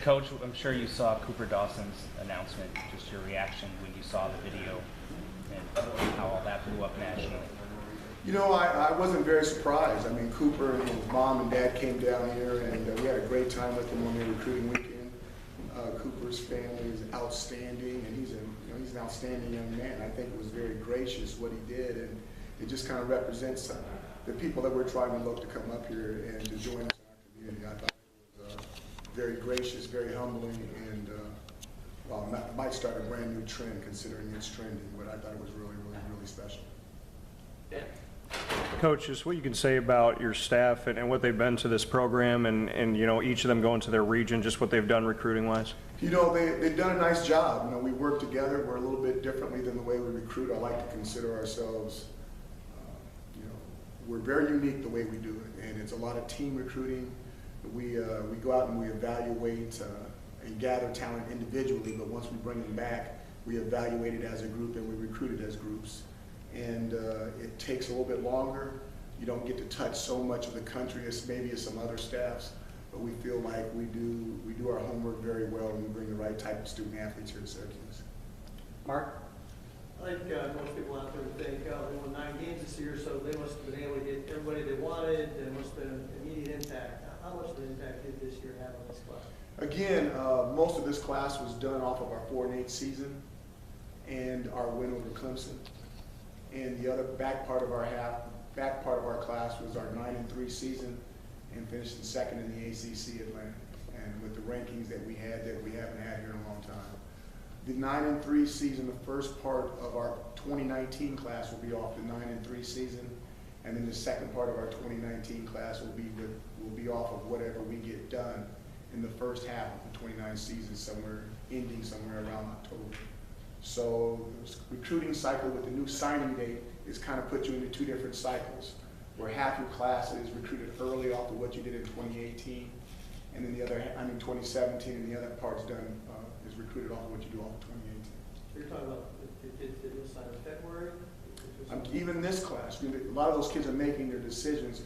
Coach, I'm sure you saw Cooper Dawson's announcement, just your reaction when you saw the video and how all that blew up nationally. You know, I wasn't very surprised. I mean, Cooper and his mom and dad came down here, and we had a great time with him on their recruiting weekend. Cooper's family is outstanding, and he's an outstanding young man. I think it was very gracious what he did, and it just kind of represents the people that we're trying to look to come up here and to join us in our community. I thought it was very gracious, very humbling, and well, might start a brand new trend considering it's trending, but I thought it was really, really, really special. Yeah. Coach, just what you can say about your staff and what they've been to this program and you know, each of them going to their region, just what they've done recruiting-wise? You know, they've done a nice job. You know, we work together. We're a little bit differently than the way we recruit. I like to consider ourselves, you know, we're very unique the way we do it, and it's a lot of team recruiting. We go out and we evaluate and gather talent individually, but once we bring them back, we evaluate it as a group and we recruit it as groups. And it takes a little bit longer. You don't get to touch so much of the country as maybe as some other staffs, but we feel like we do our homework very well and we bring the right type of student athletes here to Syracuse. Mark? I think most people out there would think, oh, they won 9 games this year, so they must have been able to get everybody they wanted. There must have been an immediate impact. How much of an impact did this year have on this class? Again, most of this class was done off of our 4-8 season and our win over Clemson. And the other back part of our class was our 9-3 season and finished in second in the ACC Atlantic. And with the rankings that we haven't had here in a long time. The 9-3 season, the first part of our 2019 class will be off the 9-3 season, and then the second part of our 2019 class will be off of whatever we get done in the first half of the 29 season, ending somewhere around October. So the recruiting cycle with the new signing date is kind of put you into 2 different cycles, where half your class is recruited early off of what you did in 2018, and then 2017, and the other part's done is recruited off of what you do off of 2018. So you're talking about the kids that will sign in February? Even this class, a lot of those kids are making their decisions.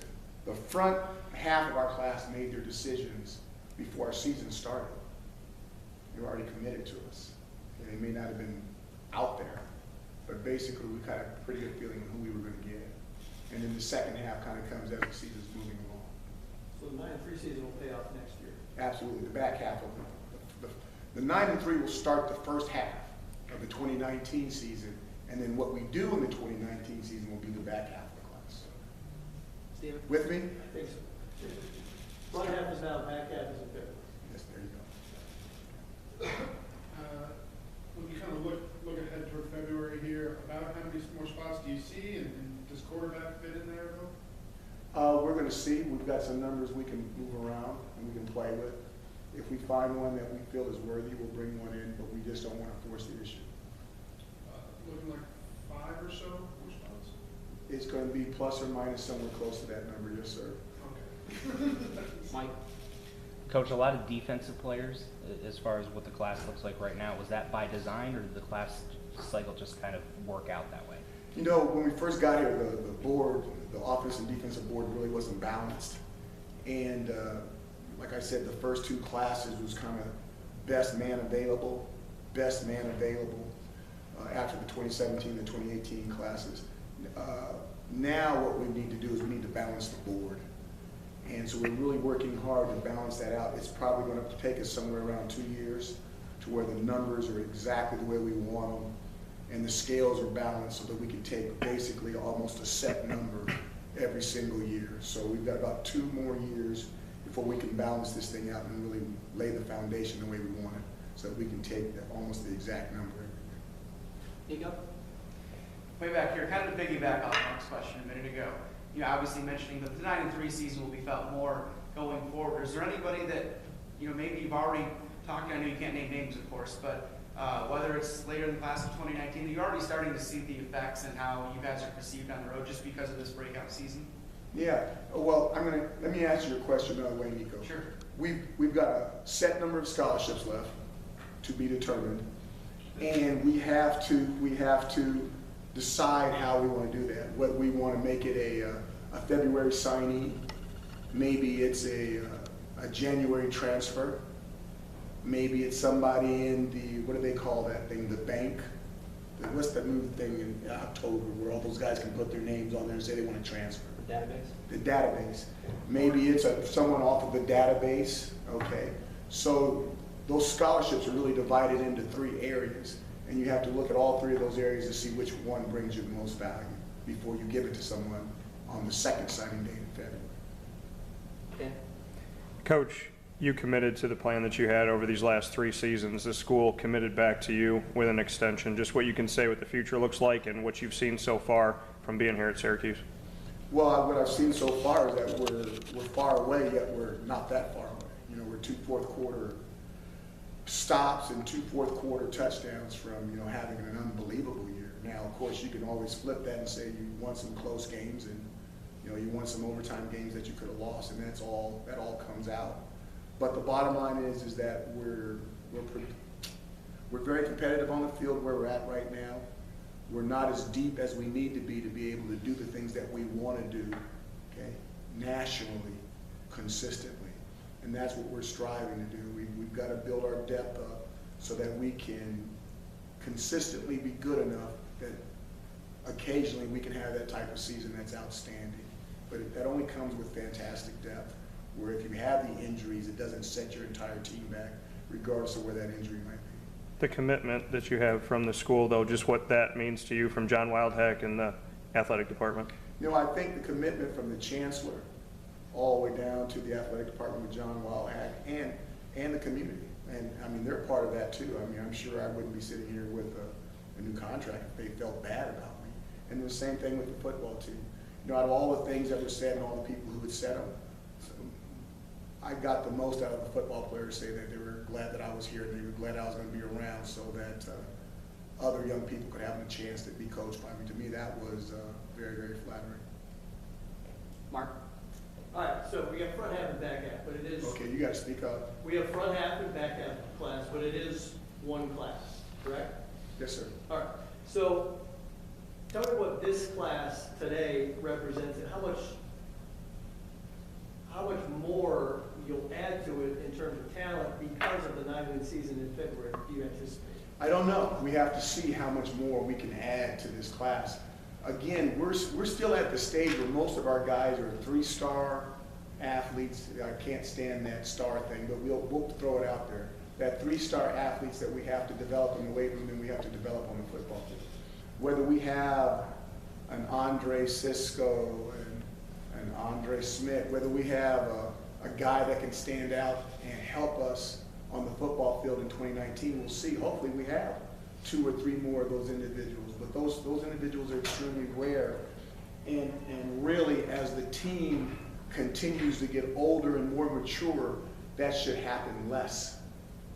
The front half of our class made their decisions before our season started. They were already committed to us. And they may not have been out there, but basically we kind of had a pretty good feeling of who we were going to get. And then the second half kind of comes as the season's moving along. So the 9-3 season will pay off next year? Absolutely. The back half of the 9-3 will start the first half of the 2019 season, and then what we do in the 2019 season will be the back half of the class. Steven? With me? I think so. Front half is now, back half is in February. Yes, there you go. When you kind of look ahead toward February here, about how many more spots do you see, and does quarterback fit in there at all? We're going to see. We've got some numbers we can move around and we can play with. If we find one that we feel is worthy, we'll bring one in, but we just don't want to force the issue. Looking like 5 or so more spots? It's going to be plus or minus somewhere close to that number, yes, sir. Okay. Mike? Coach, a lot of defensive players, as far as what the class looks like right now, was that by design, or did the class cycle just kind of work out that way? You know, when we first got here, the board, the offensive and defensive board really wasn't balanced. And like I said, the first 2 classes was kind of best man available. After the 2017 and 2018 classes. Now what we need to do is we need to balance the board. And so we're really working hard to balance that out. It's probably going to take us somewhere around 2 years to where the numbers are exactly the way we want them and the scales are balanced so that we can take basically almost a set number every single year. So we've got about 2 more years before we can balance this thing out and really lay the foundation the way we want it so that we can take almost the exact number every year. Nico? Way back here, kind of to piggyback off Mark's question a minute ago. You know, obviously mentioning that the 9-3 season will be felt more going forward. Is there anybody that, you know, maybe you've already talked to, I know you can't name names, of course, but whether it's later in the class of 2019, you're already starting to see the effects and how you guys are perceived on the road just because of this breakout season? Yeah, well, let me answer your question another way, Nico. Sure. We've got a set number of scholarships left to be determined, and we have to decide how we want to do that. Whether we want to make it a February signee, maybe it's a January transfer, Maybe it's somebody in the, what do they call that thing, the bank? What's that new thing in October where all those guys can put their names on there and say they want to transfer? Database? The database. Maybe it's someone off of the database, okay? So those scholarships are really divided into 3 areas, and you have to look at all 3 of those areas to see which one brings you the most value before you give it to someone on the second signing date in February. Dan? Coach, you committed to the plan that you had over these last 3 seasons. The school committed back to you with an extension. Just what you can say what the future looks like and what you've seen so far from being here at Syracuse. Well, what I've seen so far is that we're far away, yet we're not that far away. You know, we're 2 fourth quarter stops and 2 fourth quarter touchdowns from, you know, having an unbelievable year. Now, of course, you can always flip that and say you won some close games and, you know, you won some overtime games that you could have lost, and that all comes out. But the bottom line is that we're very competitive on the field where we're at right now. We're not as deep as we need to be able to do the things that we want to do, okay, nationally, consistently. And that's what we're striving to do. We've got to build our depth up so that we can consistently be good enough that occasionally we can have that type of season that's outstanding. But that only comes with fantastic depth, where if you have the injuries, it doesn't set your entire team back, regardless of where that injury might be. The commitment that you have from the school, though, just what that means to you from John Wildhack and the athletic department. You know, I think the commitment from the chancellor all the way down to the athletic department with John Wildhack and the community. And I mean, they're part of that too. I mean, I'm sure I wouldn't be sitting here with a new contract if they felt bad about me. And the same thing with the football team. You know, out of all the things that were said and all the people who had said them, I got the most out of the football players say that they were glad that I was here and they were glad I was going to be around so that other young people could have a chance to be coached by me. To me, that was very, very flattering. Mark? All right, so we have front half and back half, but it is, Okay, you got to speak up. we have front half and back half class, but it is one class, correct? Yes, sir. All right, so tell me what this class today represents and how much more you'll add to it in terms of talent because of the 9-win season in February do you anticipate? I don't know. We have to see how much more we can add to this class. Again, we're still at the stage where most of our guys are 3-star athletes. I can't stand that star thing, but we'll throw it out there. That 3-star athletes that we have to develop in the weight room and we have to develop on the football field. Whether we have an Andre Cisco and an Andre Smith, whether we have a guy that can stand out and help us on the football field in 2019, we'll see. Hopefully we have 2 or 3 more of those individuals. But those individuals are extremely rare. And really, as the team continues to get older and more mature, that should happen less.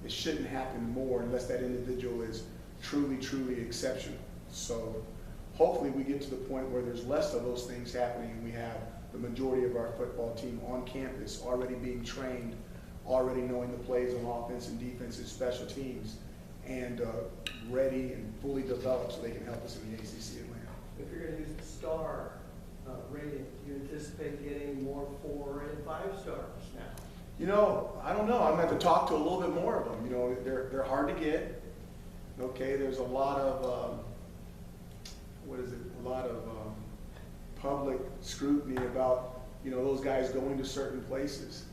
It shouldn't happen more unless that individual is truly, truly exceptional. So hopefully we get to the point where there's less of those things happening and we have the majority of our football team on campus already being trained, already knowing the plays on offense and defense and special teams, and ready and fully developed so they can help us in the ACC Atlanta. If you're going to use the star rating, do you anticipate getting more 4 and 5 stars now? You know, I don't know. I'm going to have to talk to a little bit more of them. You know, they're hard to get. Okay, there's a lot of public scrutiny about, you know, those guys going to certain places.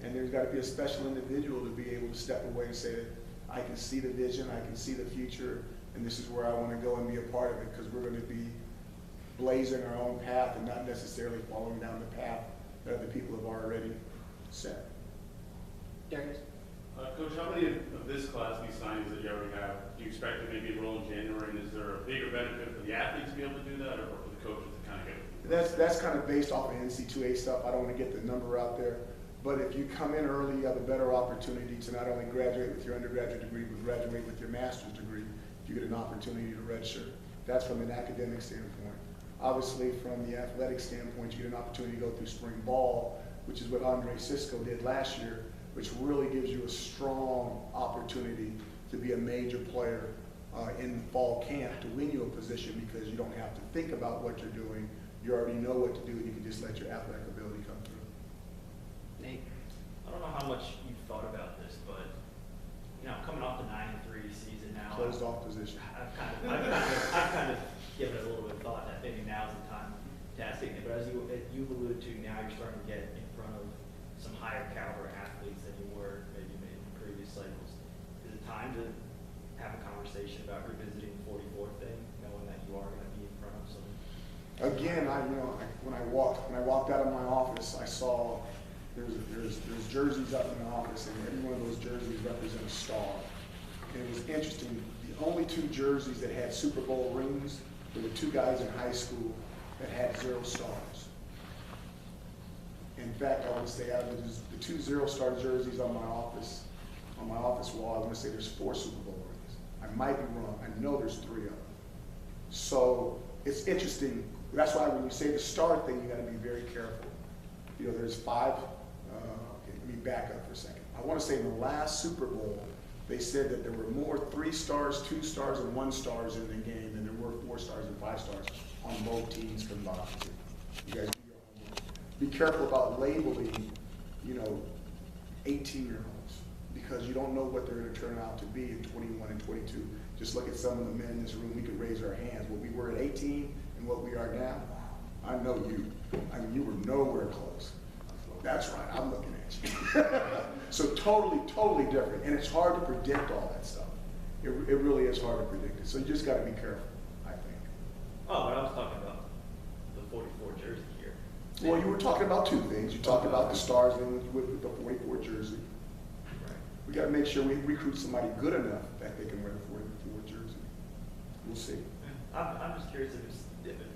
And there's got to be a special individual to be able to step away and say, I can see the vision, I can see the future, and this is where I want to go and be a part of it, because we're going to be blazing our own path and not necessarily following down the path that other people have already set. Darius? Coach, how many of this class, these signings that you already have, do you expect to maybe enroll in January? And is there a bigger benefit for the athletes to be able to do that, or for the coaches to kind of get? That's kind of based off of NC2A stuff. I don't want to get the number out there. But if you come in early, you have a better opportunity to not only graduate with your undergraduate degree, but graduate with your master's degree. You get an opportunity to redshirt. That's from an academic standpoint. Obviously, from the athletic standpoint, you get an opportunity to go through spring ball, which is what Andre Cisco did last year, which really gives you a strong opportunity to be a major player in the fall camp to win you a position, because you don't have to think about what you're doing. You already know what to do, and you can just let your athletic ability come through. Nate? I don't know how much you've thought about this, but conversation about revisiting the 44 thing, knowing that you are going to be in front of some? Again, when I walked out of my office, I saw there's jerseys up in the office, and every one of those jerseys represent a star. And it was interesting. The only two jerseys that had Super Bowl rings, there were two guys in high school that had 0 stars. In fact, I would say out of the 2 0-star jerseys on my office wall, I want to say there's 4 Super Bowl rings. I might be wrong. I know there's 3 of them. So it's interesting. That's why when you say the star thing, you got to be very careful. There's 5. Okay, let me back up for a second. I want to say in the last Super Bowl, they said that there were more 3 stars, 2 stars, and 1 stars in the game than there were 4 stars and 5 stars on both teams combined. You guys do your homework. Be careful about labeling, 18-year-olds, because you don't know what they're going to turn out to be in 21 and 22. Just look at some of the men in this room. We could raise our hands. What we were at 18 and what we are now. I know you. You were nowhere close. That's right. I'm looking at you. So totally different. And it's hard to predict all that stuff. It really is hard to predict it. So you just got to be careful, I think. Oh, but I was talking about the 44 jersey here. Well, you were talking about 2 things. You talked about the stars and with the 44 jersey. Right. We got to make sure we recruit somebody good enough that they can wear the 44 jersey. We'll see. I'm just curious if it's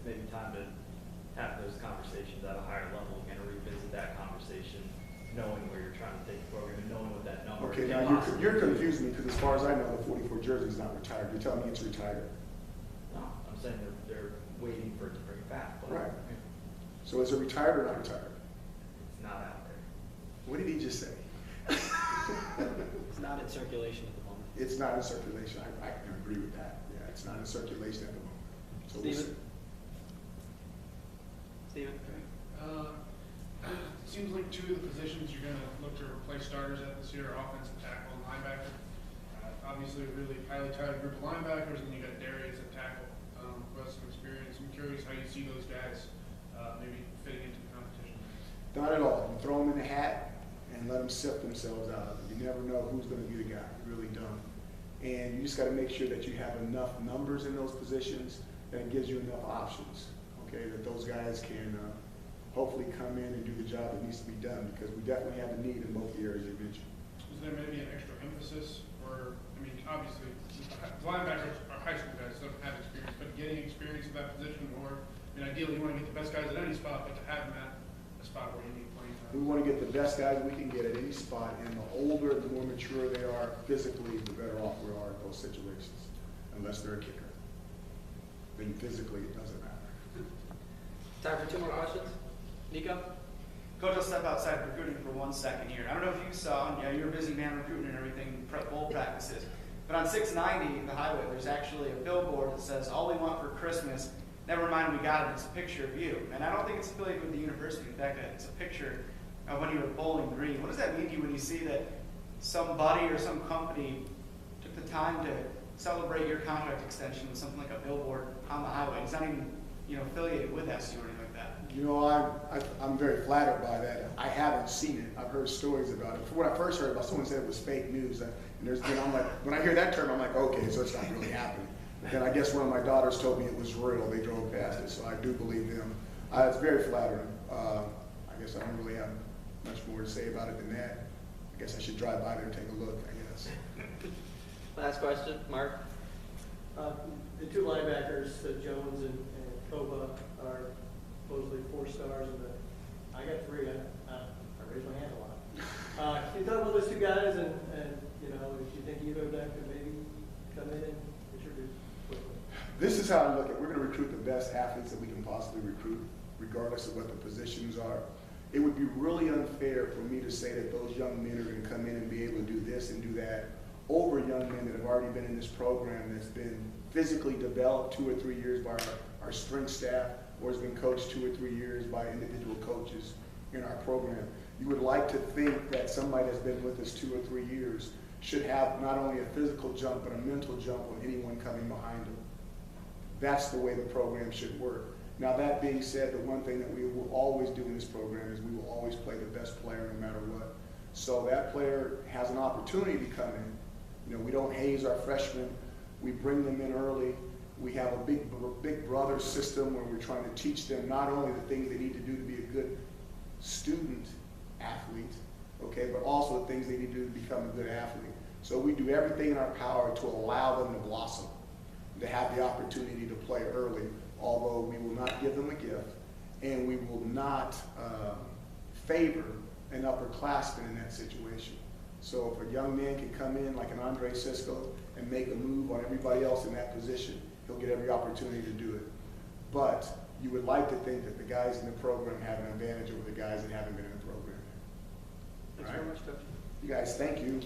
maybe time to have those conversations at a higher level and revisit that conversation, knowing where you're trying to take the program and knowing what that number Okay, can now possibly you're be. confusing me, because as far as I know, the 44 jersey is not retired. You're telling me it's retired. No, I'm saying they're waiting for it to bring it back. But Right. So is it retired or not retired? It's not out there. What did he just say? It's not in circulation at the moment. It's not in circulation. I can agree with that. Yeah, it's not in circulation at the moment. So we'll see. Steven? It seems like 2 of the positions you're going to look to replace starters at this year are offensive tackle and linebacker. Obviously, a really highly touted group of linebackers, and you got Darius at tackle, who has some experience. I'm curious how you see those guys maybe fitting into the competition. Not at all. You throw them in the hat and let them sift themselves out of it. You never know who's going to be the guy. You really don't. And you just got to make sure that you have enough numbers in those positions that it gives you enough options. Okay, that those guys can hopefully come in and do the job that needs to be done, because we definitely have a need in both the areas you mentioned. Is there maybe an extra emphasis, or, obviously, the linebackers are high school guys, so don't have experience, but getting experience in that position, or, ideally, you want to get the best guys at any spot, but to have them at a spot where you need playing time. We want to get the best guys we can get at any spot, and the older, the more mature they are physically, the better off we are in those situations, unless they're a kicker. Then physically, it doesn't matter. Time for 2 more questions. Nico? Coach, I'll step outside recruiting for 1 second here. I don't know if you saw, you're a busy man recruiting and everything, bowl practices. But on 690, the highway, there's actually a billboard that says, "All we want for Christmas, never mind we got it, it's a picture of you." And I don't think it's affiliated with the university. In fact, it's a picture of when you were at Bowling Green. What does that mean to you when you see that somebody or some company took the time to celebrate your contract extension with something like a billboard on the highway? It's not even, affiliated with SU or anything like that. I'm very flattered by that. I haven't seen it. I've heard stories about it. When I first heard about it, someone said it was fake news. And I'm like, when I hear that term, I'm like, okay, so it's not really happening. But then I guess one of my daughters told me it was real. They drove past it, so I do believe them. It's very flattering. I guess I don't really have much more to say about it than that. I guess I should drive by there and take a look, I guess. Last question. Mark? The 2 linebackers, Jones and Koba, are supposedly 4 stars, and I got 3. I raised my hand a lot. Can you talk about those 2 guys, and if you think either of them could maybe come in and introduce quickly? This is how I look at it. We're going to recruit the best athletes that we can possibly recruit, regardless of what the positions are. It would be really unfair for me to say that those young men are going to come in and be able to do this and do that over young men that have already been in this program that's been physically developed 2 or 3 years by our strength staff, or has been coached 2 or 3 years by individual coaches in our program. You would like to think that somebody that's been with us 2 or 3 years should have not only a physical jump, but a mental jump on anyone coming behind them. That's the way the program should work. Now, that being said, the one thing that we will always do in this program is we will always play the best player no matter what. So that player has an opportunity to come in. We don't haze our freshmen. We bring them in early. We have a big brother system where we're trying to teach them not only the things they need to do to be a good student athlete, okay, but also the things they need to do to become a good athlete. So we do everything in our power to allow them to blossom, to have the opportunity to play early, although we will not give them a gift, and we will not favor an upperclassman in that situation. So if a young man can come in like an Andre Cisco and make a move on everybody else in that position, he'll get every opportunity to do it. But you would like to think that the guys in the program have an advantage over the guys that haven't been in the program. Thanks All very right. much, Coach. You guys, thank you.